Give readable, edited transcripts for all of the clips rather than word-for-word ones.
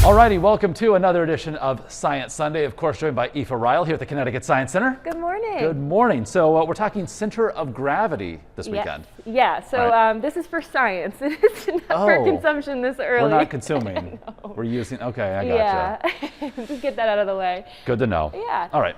Alrighty, welcome to another edition of Science Sunday. Of course, joined by Aoife Ryle here at the Connecticut Science Center. Good morning. Good morning. So we're talking center of gravity this weekend. Yeah, so this is for science. It's not for consumption this early. We're not consuming. We're using, okay, I gotcha. Yeah, just get that out of the way. Good to know. Yeah. All right.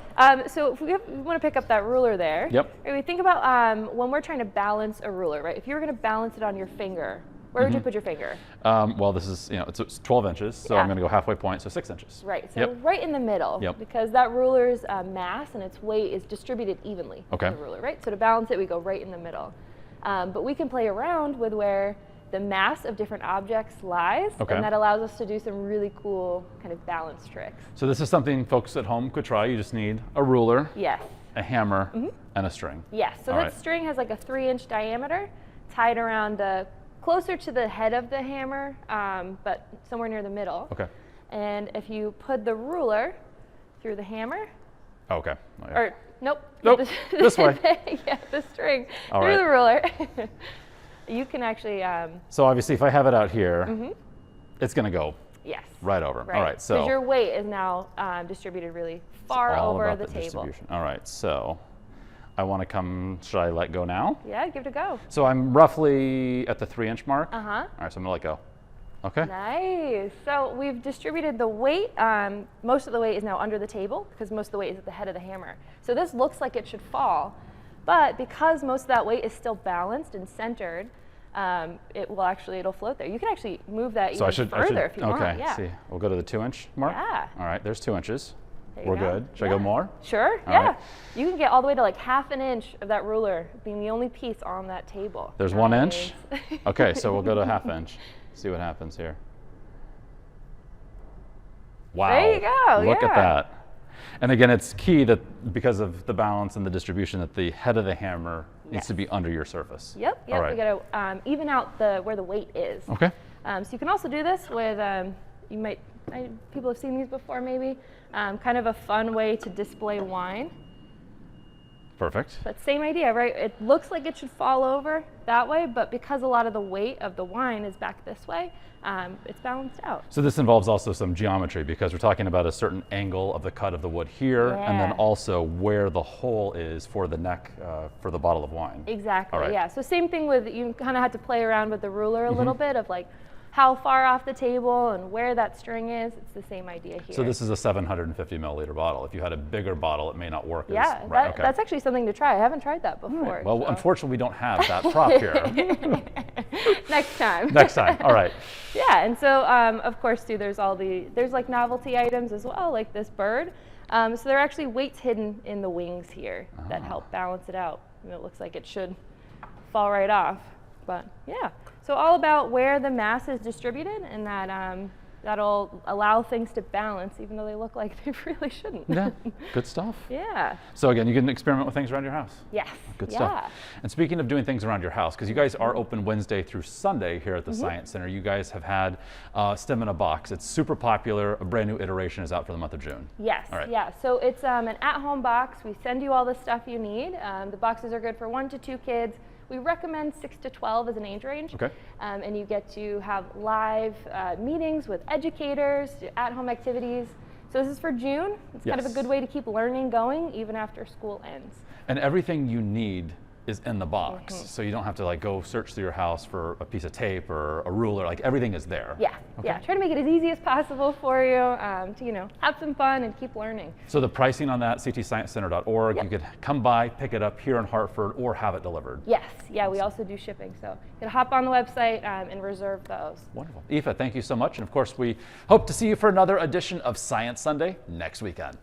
So if we want to pick up that ruler there. Yep. Right, we think about when we're trying to balance a ruler, right? If you were going to balance it on your finger, where would you put your finger? Well, this is, it's 12 inches, so I'm going to go halfway point, so 6 inches. Right, so right in the middle, because that ruler's mass and its weight is distributed evenly on the ruler, right? So to balance it, we go right in the middle. But we can play around with where the mass of different objects lies, and that allows us to do some really cool kind of balance tricks. So this is something folks at home could try. You just need a ruler, a hammer, and a string. Yes, so that string has like a 3-inch diameter tied around closer to the head of the hammer, but somewhere near the middle. Okay. And if you put the ruler through the hammer. Okay. Or, nope. This way. Yeah, the string through the ruler. You can actually. So obviously if I have it out here, it's going to go right over. Right. All right. So because your weight is now distributed really far over the table. All right. So I want to come, should I let go now? Yeah, give it a go. So I'm roughly at the 3-inch mark. All right, so I'm going to let go. Okay. Nice. So we've distributed the weight. Most of the weight is now under the table because most of the weight is at the head of the hammer. So this looks like it should fall, but because most of that weight is still balanced and centered, it'll float there. You can actually move that even further if you want. Okay, see, we'll go to the 2-inch mark. Yeah. All right, there's 2 inches. We're good. Should I go more? Sure, yeah. You can get all the way to like ½ an inch of that ruler being the only piece on that table. There's 1 inch? Okay, so we'll go to ½ inch. See what happens here. Wow. There you go, Look at that. And again, it's key that because of the balance and the distribution that the head of the hammer needs to be under your surface. Yep, All right. We got to even out where the weight is. Okay. So you can also do this with, people have seen these before maybe, kind of a fun way to display wine. Perfect. But same idea, right? It looks like it should fall over that way, but because a lot of the weight of the wine is back this way, it's balanced out. So this involves also some geometry because we're talking about a certain angle of the cut of the wood here, and then also where the hole is for the neck for the bottle of wine. Exactly, yeah. So same thing with, you kind of had to play around with the ruler a little bit of like, how far off the table and where that string is. It's the same idea here. So this is a 750 milliliter bottle. If you had a bigger bottle, it may not work as that's actually something to try. I haven't tried that before. Right. Well, unfortunately, we don't have that prop here. Next time. Next time. All right. Yeah, and so of course too, there's like novelty items as well, like this bird. So there are actually weights hidden in the wings here that help balance it out. And it looks like it should fall right off, but yeah. So all about where the mass is distributed, and that that'll allow things to balance, even though they look like they really shouldn't. Yeah, good stuff. Yeah. So again, you can experiment with things around your house. Yes. Good stuff. And speaking of doing things around your house, because you guys are open Wednesday through Sunday here at the Science Center, you guys have had STEM in a Box. It's super popular. A brand new iteration is out for the month of June. Yes. All right. Yeah. So it's an at-home box. We send you all the stuff you need. The boxes are good for 1 to 2 kids. We recommend 6 to 12 as an age range. Okay. And you get to have live meetings with educators, at-home activities. So this is for June. It's kind of a good way to keep learning going even after school ends. And everything you need is in the box. So you don't have to like go search through your house for a piece of tape or a ruler, like everything is there. Yeah, yeah, try to make it as easy as possible for you to, have some fun and keep learning. So the pricing on that, ctsciencecenter.org, you could come by, pick it up here in Hartford or have it delivered. Yes, yeah, we also do shipping. So you can hop on the website and reserve those. Wonderful. Aoife, thank you so much. And of course, we hope to see you for another edition of Science Sunday next weekend.